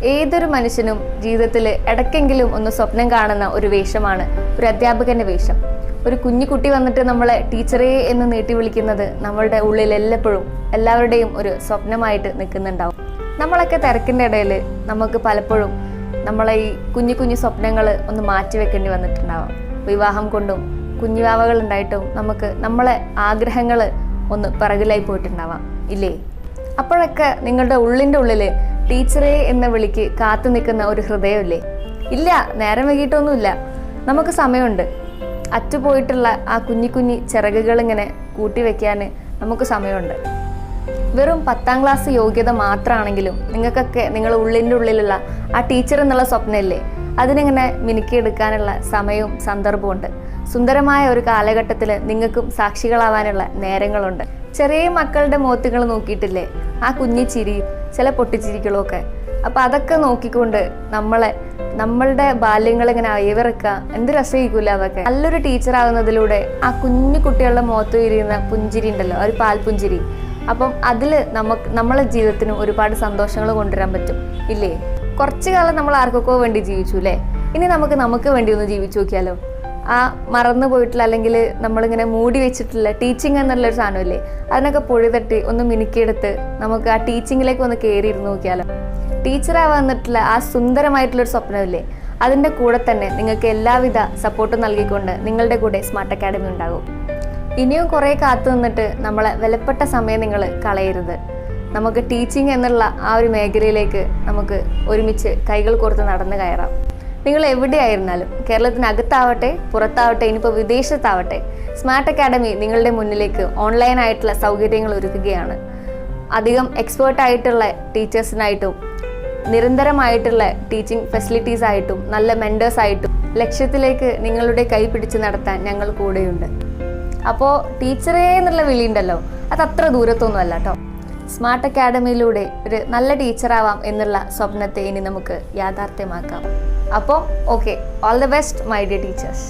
ഏതൊരു മനുഷ്യനും ജീവിതത്തിൽ ഇടയ്ക്കെങ്കിലും ഒന്ന് സ്വപ്നം കാണുന്ന ഒരു വേഷമാണ് ഒരു അധ്യാപകന്റെ വേഷം. ഒരു കുഞ്ഞു കുട്ടി വന്നിട്ട് നമ്മളെ ടീച്ചറേ എന്ന് നീട്ടി വിളിക്കുന്നത് നമ്മളുടെ ഉള്ളിൽ എല്ലാവരുടെയും ഒരു സ്വപ്നമായിട്ട് നിൽക്കുന്നുണ്ടാവും. നമ്മളൊക്കെ തിരക്കിൻ്റെ ഇടയിൽ നമുക്ക് പലപ്പോഴും നമ്മളെ ഈ കുഞ്ഞു കുഞ്ഞു സ്വപ്നങ്ങൾ ഒന്ന് മാറ്റിവെക്കേണ്ടി വന്നിട്ടുണ്ടാവാം. വിവാഹം കൊണ്ടും കുഞ്ഞുവാവകൾ ഉണ്ടായിട്ടും നമുക്ക് നമ്മളെ ആഗ്രഹങ്ങൾ ഒന്ന് പിറകിലായി പോയിട്ടുണ്ടാവാം ഇല്ലേ? അപ്പോഴൊക്കെ നിങ്ങളുടെ ഉള്ളിൻ്റെ ഉള്ളിൽ ടീച്ചറേ എന്ന വിളിക്ക് കാത്തു നിൽക്കുന്ന ഒരു ഹൃദയമില്ലേ? ഇല്ല, നേരം വൈകിട്ടൊന്നുമില്ല, നമുക്ക് സമയമുണ്ട്. അറ്റുപോയിട്ടുള്ള ആ കുഞ്ഞി ചിറകുകൾ ഇങ്ങനെ കൂട്ടി വെക്കാൻ നമുക്ക് സമയമുണ്ട്. വെറും 10ാം ക്ലാസ് യോഗ്യത മാത്രമാണെങ്കിലും നിങ്ങൾക്കൊക്കെ നിങ്ങളുടെ ഉള്ളിൻ്റെ ഉള്ളിലുള്ള ആ ടീച്ചർ എന്നുള്ള സ്വപ്നമില്ലേ, അതിനിങ്ങനെ മിനുക്കിയെടുക്കാനുള്ള സമയവും സന്ദർഭമുണ്ട്. സുന്ദരമായ ഒരു കാലഘട്ടത്തിൽ നിങ്ങൾക്കും സാക്ഷികളാവാനുള്ള നേരങ്ങളുണ്ട്. ചെറിയ മക്കളുടെ മുഖത്തുകൾ നോക്കിയിട്ടില്ലേ, ആ കുഞ്ഞി ചിരിയും ചില പൊട്ടിച്ചിരികളും ഒക്കെ. അപ്പം അതൊക്കെ നോക്കിക്കൊണ്ട് നമ്മളുടെ ബാല്യങ്ങളിങ്ങനെ അയവിറക്കുക, എന്ത് രസമായിരിക്കില്ല അതൊക്കെ. നല്ലൊരു ടീച്ചറാവുന്നതിലൂടെ ആ കുഞ്ഞു കുട്ടികളുടെ മുഖത്ത് വിരിയുന്ന പുഞ്ചിരി ഉണ്ടല്ലോ, ഒരു പാൽപുഞ്ചിരി, അപ്പം അതിൽ നമ്മളെ ജീവിതത്തിന് ഒരുപാട് സന്തോഷങ്ങൾ കൊണ്ടുവരാൻ പറ്റും ഇല്ലേ? കുറച്ചു കാലം നമ്മൾ ആർക്കൊക്കെ വേണ്ടി ജീവിച്ചു അല്ലേ? ഇനി നമുക്ക് വേണ്ടി ഒന്ന് ജീവിച്ചു നോക്കിയാലോ? ആ മറന്നു പോയിട്ടുള്ള അല്ലെങ്കിൽ നമ്മളിങ്ങനെ മൂടി വെച്ചിട്ടുള്ള ടീച്ചിങ് എന്നുള്ളൊരു സാധനമില്ലേ, അതിനൊക്കെ പൊഴി തട്ടി ഒന്ന് മിനുക്കിയെടുത്ത് നമുക്ക് ആ ടീച്ചിങ്ങിലേക്ക് ഒന്ന് കയറി ഇരുന്ന് നോക്കിയാലോ? ടീച്ചറാവാന്നിട്ടുള്ള ആ സുന്ദരമായിട്ടുള്ളൊരു സ്വപ്നമില്ലേ, അതിൻ്റെ കൂടെ തന്നെ നിങ്ങൾക്ക് എല്ലാവിധ സപ്പോർട്ടും നൽകിക്കൊണ്ട് നിങ്ങളുടെ കൂടെ സ്മാർട്ട് അക്കാഡമി ഉണ്ടാകും. ഇനിയും കുറേ കാത്തു നിന്നിട്ട് നമ്മളെ വിലപ്പെട്ട സമയം നിങ്ങൾ കളയരുത്. നമുക്ക് ടീച്ചിങ് എന്നുള്ള ആ ഒരു മേഖലയിലേക്ക് നമുക്ക് ഒരുമിച്ച് കൈകൾ കോർത്ത് നടന്നു കയറാം. നിങ്ങൾ എവിടെയായിരുന്നാലും, കേരളത്തിനകത്താവട്ടെ പുറത്താവട്ടെ ഇനിയിപ്പോൾ വിദേശത്താവട്ടെ, സ്മാർട്ട് അക്കാഡമി നിങ്ങളുടെ മുന്നിലേക്ക് ഓൺലൈനായിട്ടുള്ള സൗകര്യങ്ങൾ ഒരുക്കുകയാണ്. അധികം എക്സ്പേർട്ടായിട്ടുള്ള ടീച്ചേഴ്സിനായിട്ടും നിരന്തരമായിട്ടുള്ള ടീച്ചിങ് ഫെസിലിറ്റീസ് ആയിട്ടും നല്ല മെൻറ്റേഴ്സായിട്ടും ലക്ഷ്യത്തിലേക്ക് നിങ്ങളുടെ കൈ പിടിച്ച് നടത്താൻ ഞങ്ങൾ കൂടെയുണ്ട്. അപ്പോൾ ടീച്ചറേ എന്നുള്ള വിളിയുണ്ടല്ലോ, അത് അത്ര ദൂരത്തൊന്നും അല്ല കേട്ടോ. സ്മാർട്ട് അക്കാഡമിയിലൂടെ ഒരു നല്ല ടീച്ചറാവാം എന്നുള്ള സ്വപ്നത്തെ ഇനി നമുക്ക് യാഥാർത്ഥ്യമാക്കാം. അപ്പോൾ okay, all the best my dear teachers.